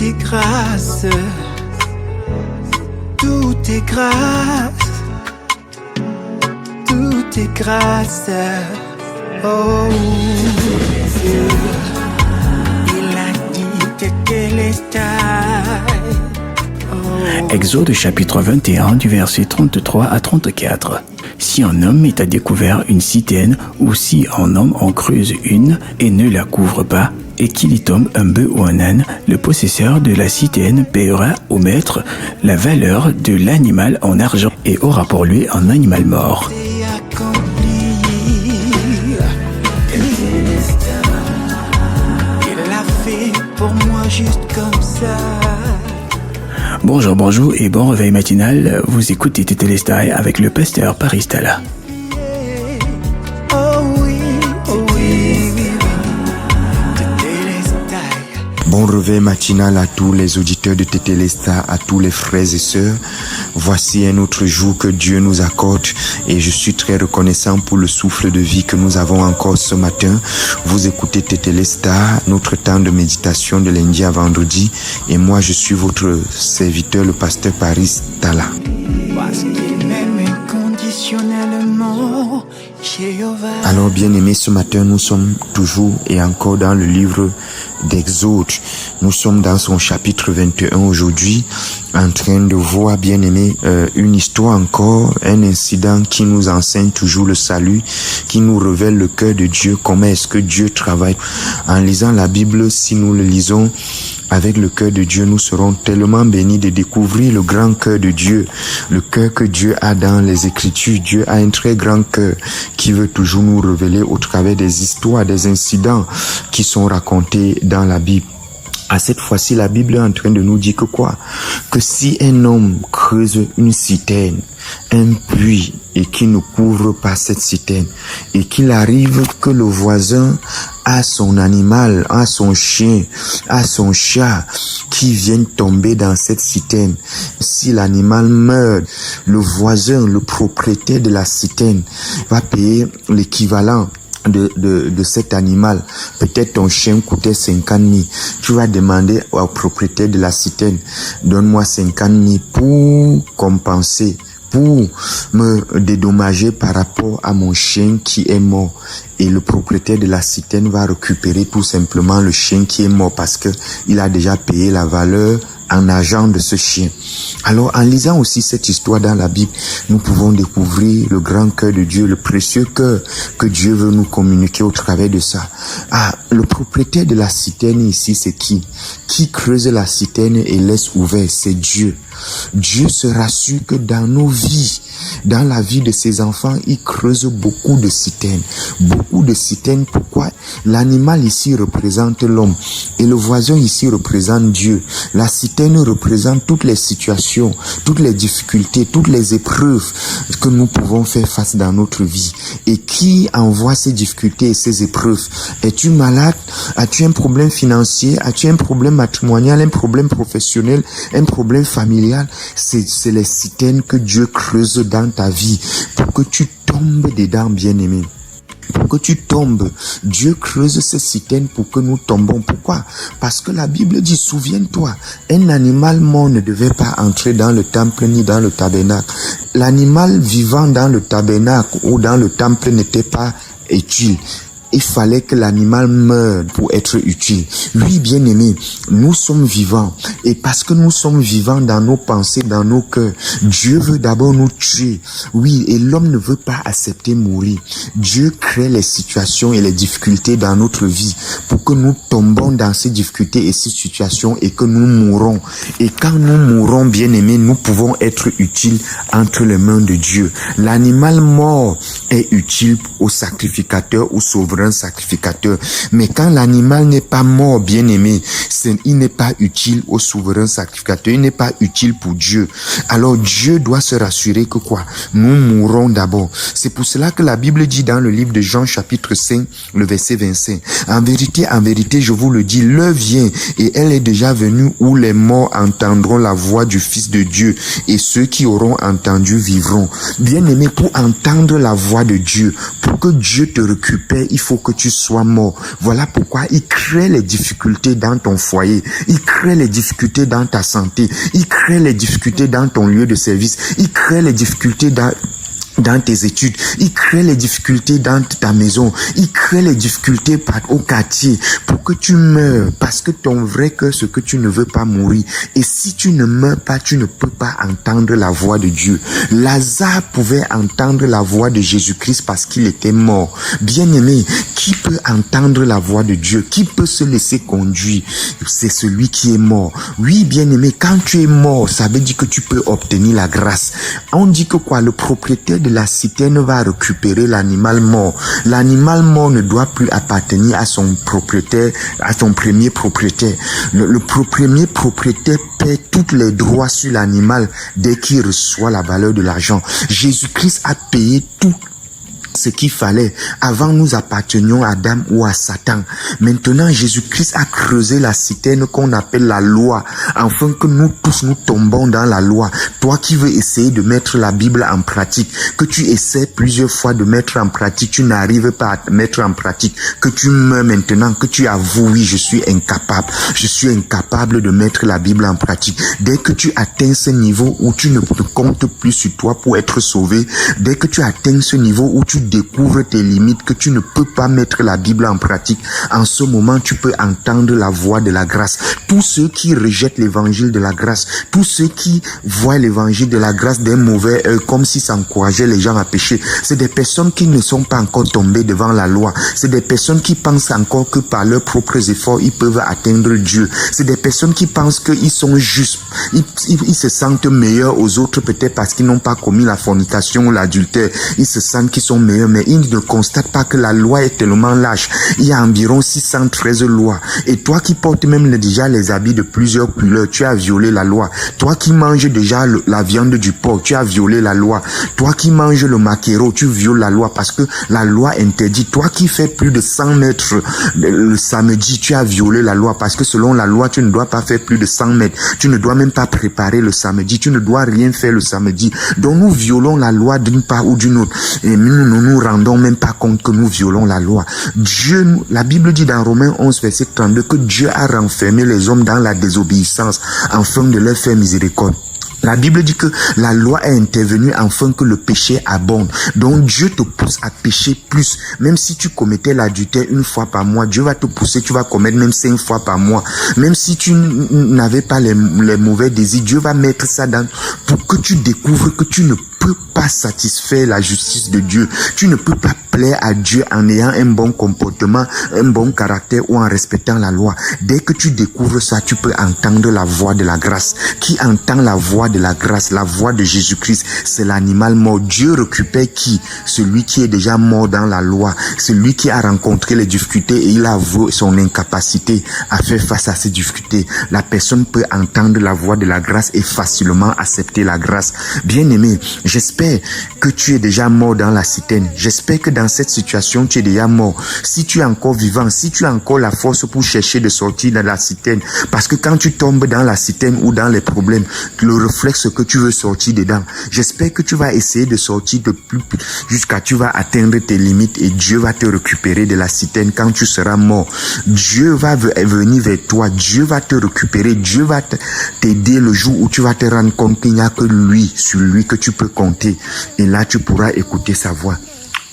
est grâce, tout est grâce, tout est grâce. Oh, Dieu, il a dit Tétélestai. Exode chapitre 21 du verset 33 à 34. Si un homme est à découvert une citerne ou si un homme en creuse une et ne la couvre pas et qu'il y tombe un bœuf ou un âne, le possesseur de la citerne paiera au maître la valeur de l'animal en argent et aura pour lui un animal mort. Il l'a fait pour moi juste comme ça. Bonjour et bon réveil matinal. Vous écoutez Tétélestai avec le pasteur Paris Tala. Bon réveil matinal à tous les auditeurs de Tétélestai, à tous les frères et sœurs. Voici un autre jour que Dieu nous accorde et je suis très reconnaissant pour le souffle de vie que nous avons encore ce matin. Vous écoutez Tétélestai, notre temps de méditation de lundi à vendredi et moi je suis votre serviteur, le pasteur Paris Tala. Parce qu'il m'aime inconditionnellement, Jéhovah. Alors bien-aimés, ce matin nous sommes toujours et encore dans le livre d'Exode. Nous sommes dans son chapitre 21 aujourd'hui, en train de voir, bien-aimés, une histoire encore, un incident qui nous enseigne toujours le salut, qui nous révèle le cœur de Dieu, comment est-ce que Dieu travaille. En lisant la Bible, si nous le lisons avec le cœur de Dieu, nous serons tellement bénis de découvrir le grand cœur de Dieu, le cœur que Dieu a dans les Écritures. Dieu a un très grand cœur qui veut toujours nous révéler au travers des histoires, des incidents qui sont racontés dans la Bible. À cette fois-ci, la Bible est en train de nous dire que quoi? Que si un homme creuse une citerne, un puits, et qu'il ne couvre pas cette citerne, et qu'il arrive que le voisin a son animal, a son chien, a son chat, qui viennent tomber dans cette citerne, si l'animal meurt, le voisin, le propriétaire de la citerne, va payer l'équivalent de cet animal. Peut-être ton chien coûtait 50 000. Tu vas demander au propriétaire de la citerne, donne-moi 50 000 pour compenser, pour me dédommager par rapport à mon chien qui est mort. Et le propriétaire de la citerne va récupérer tout simplement le chien qui est mort parce que il a déjà payé la valeur en argent de ce chien. Alors, en lisant aussi cette histoire dans la Bible, nous pouvons découvrir le grand cœur de Dieu, le précieux cœur que Dieu veut nous communiquer au travers de ça. Ah, le propriétaire de la citerne ici, c'est qui? Qui creuse la citerne et laisse ouvert? C'est Dieu. Dieu se rassure que dans nos vies, dans la vie de ses enfants, il creuse beaucoup de citernes. Beaucoup de citernes. Pourquoi? L'animal ici représente l'homme et le voisin ici représente Dieu. La citerne représente toutes les situations, toutes les difficultés, toutes les épreuves que nous pouvons faire face dans notre vie. Et qui envoie ces difficultés et ces épreuves? Es-tu malade? As-tu un problème financier? As-tu un problème matrimonial? Un problème professionnel? Un problème familial? C'est les citernes que Dieu creuse dans ta vie pour que tu tombes dedans, bien-aimé. Pour que tu tombes, Dieu creuse ces citernes pour que nous tombons. Pourquoi? Parce que la Bible dit, souviens-toi, un animal mort ne devait pas entrer dans le temple ni dans le tabernacle. L'animal vivant dans le tabernacle ou dans le temple n'était pas utile. Il fallait que l'animal meure pour être utile. Oui, bien-aimé, nous sommes vivants. Et parce que nous sommes vivants dans nos pensées, dans nos cœurs, Dieu veut d'abord nous tuer. Oui, et l'homme ne veut pas accepter mourir. Dieu crée les situations et les difficultés dans notre vie pour que nous tombons dans ces difficultés et ces situations et que nous mourrons. Et quand nous mourrons, bien-aimé, nous pouvons être utiles entre les mains de Dieu. L'animal mort est utile au sacrificateur, au souverain sacrificateur. Mais quand l'animal n'est pas mort, bien-aimé, il n'est pas utile au souverain sacrificateur, il n'est pas utile pour Dieu. Alors Dieu doit se rassurer que quoi? Nous mourrons d'abord. C'est pour cela que la Bible dit dans le livre de Jean chapitre 5, le verset 25, en vérité, je vous le dis, l'heure vient et elle est déjà venue où les morts entendront la voix du Fils de Dieu et ceux qui auront entendu vivront. Bien-aimé, pour entendre la voix de Dieu, pour que Dieu te récupère, il faut que tu sois mort. Voilà pourquoi il crée les difficultés dans ton foyer. foyer. Il crée les difficultés dans ta santé. Il crée les difficultés dans ton lieu de service. Il crée les difficultés dans tes études, il crée les difficultés dans ta maison, il crée les difficultés au quartier pour que tu meurs, parce que ton vrai cœur, ce que tu ne veux pas mourir. Et si tu ne meurs pas, tu ne peux pas entendre la voix de Dieu. Lazare pouvait entendre la voix de Jésus-Christ parce qu'il était mort. Bien-aimé, qui peut entendre la voix de Dieu? Qui peut se laisser conduire? C'est celui qui est mort. Oui, bien-aimé, quand tu es mort, ça veut dire que tu peux obtenir la grâce. On dit que quoi? Le propriétaire de la citerne va récupérer l'animal mort. L'animal mort ne doit plus appartenir à son propriétaire, à son premier propriétaire. Le premier propriétaire paie tous les droits sur l'animal dès qu'il reçoit la valeur de l'argent. Jésus-Christ a payé tout ce qu'il fallait. Avant, nous appartenions à Adam ou à Satan. Maintenant, Jésus-Christ a creusé la citerne qu'on appelle la loi, afin que nous tous nous tombons dans la loi. Toi qui veux essayer de mettre la Bible en pratique, que tu essaies plusieurs fois de mettre en pratique, tu n'arrives pas à mettre en pratique, que tu meurs maintenant, que tu avoues, oui, je suis incapable de mettre la Bible en pratique. Dès que tu atteins ce niveau où tu ne comptes plus sur toi pour être sauvé, dès que tu atteins ce niveau où tu découvres tes limites, que tu ne peux pas mettre la Bible en pratique, en ce moment tu peux entendre la voix de la grâce. Tous ceux qui rejettent l'évangile de la grâce, tous ceux qui voient l'évangile de la grâce d'un mauvais œil, comme si ça encourageait les gens à pécher, c'est des personnes qui ne sont pas encore tombées devant la loi. C'est des personnes qui pensent encore que par leurs propres efforts ils peuvent atteindre Dieu. C'est des personnes qui pensent qu'ils sont justes. Ils se sentent meilleurs aux autres, peut-être parce qu'ils n'ont pas commis la fornication ou l'adultère. Ils se sentent qu'ils sont meilleurs, mais ils ne constatent pas que la loi est tellement lâche. Il y a environ 613 lois. Et toi qui portes même déjà les habits de plusieurs couleurs, tu as violé la loi. Toi qui manges déjà la viande du porc, tu as violé la loi. Toi qui manges le maquereau, tu violes la loi parce que la loi interdit. Toi qui fais plus de 100 mètres le samedi, tu as violé la loi parce que selon la loi, tu ne dois pas faire plus de 100 mètres. Tu ne dois même pas préparer le samedi. Tu ne dois rien faire le samedi. Donc nous violons la loi d'une part ou d'une autre. Et nous nous rendons même pas compte que nous violons la loi. Dieu, la Bible dit dans Romains 11, verset 32, que Dieu a renfermé les hommes dans la désobéissance afin de leur faire miséricorde. La Bible dit que la loi est intervenue afin que le péché abonde. Donc Dieu te pousse à pécher plus. Même si tu commettais l'adultère une fois par mois, Dieu va te pousser, tu vas commettre même 5 fois par mois. Même si tu n'avais pas les mauvais désirs, Dieu va mettre ça dans pour que tu découvres que tu ne peux pas satisfaire la justice de Dieu. Tu ne peux pas plaire à Dieu en ayant un bon comportement, un bon caractère ou en respectant la loi. Dès que tu découvres ça, tu peux entendre la voix de la grâce. Qui entend la voix de la grâce, la voix de Jésus-Christ, c'est l'animal mort. Dieu récupère qui? Celui qui est déjà mort dans la loi, celui qui a rencontré les difficultés et il a avoué son incapacité à faire face à ces difficultés. La personne peut entendre la voix de la grâce et facilement accepter la grâce. Bien-aimé, j'espère que tu es déjà mort dans la citerne. J'espère que dans cette situation, tu es déjà mort. Si tu es encore vivant, si tu as encore la force pour chercher de sortir de la citerne, parce que quand tu tombes dans la citerne ou dans les problèmes, le réflexe que tu veux sortir dedans, j'espère que tu vas essayer de sortir de plus jusqu'à tu vas atteindre tes limites et Dieu va te récupérer de la citerne quand tu seras mort. Dieu va venir vers toi, Dieu va te récupérer, Dieu va t'aider le jour où tu vas te rendre compte qu'il n'y a que lui, sur lui que tu peux compter. Et là, tu pourras écouter sa voix.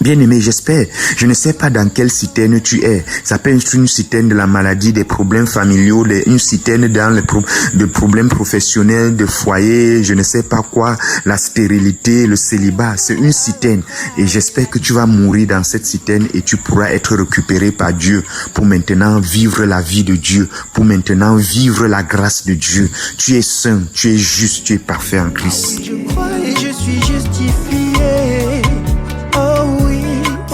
Bien-aimé, j'espère. Je ne sais pas dans quelle citerne tu es. Ça peut être une citerne de la maladie, des problèmes familiaux, une citerne dans les problèmes professionnels, de foyer, je ne sais pas quoi, la stérilité, le célibat. C'est une citerne. Et j'espère que tu vas mourir dans cette citerne et tu pourras être récupéré par Dieu pour maintenant vivre la vie de Dieu, pour maintenant vivre la grâce de Dieu. Tu es saint, tu es juste, tu es parfait en Christ. Je crois et je suis justifié.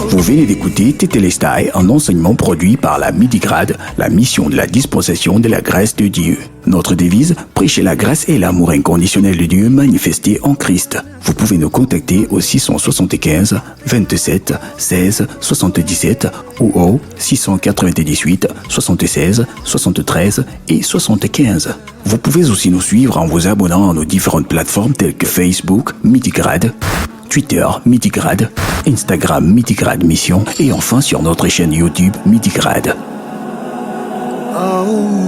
Vous venez d'écouter Tétélestai, un enseignement produit par la Midigrade, la mission de la disposition de la grâce de Dieu. Notre devise, prêcher la grâce et l'amour inconditionnel de Dieu manifesté en Christ. Vous pouvez nous contacter au 675 27 16 77 ou au 698 76 73 et 75. Vous pouvez aussi nous suivre en vous abonnant à nos différentes plateformes telles que Facebook, Midigrade, Twitter, Midigrade, Instagram, Midigrade Mission et enfin sur notre chaîne YouTube, Midigrade. Oh.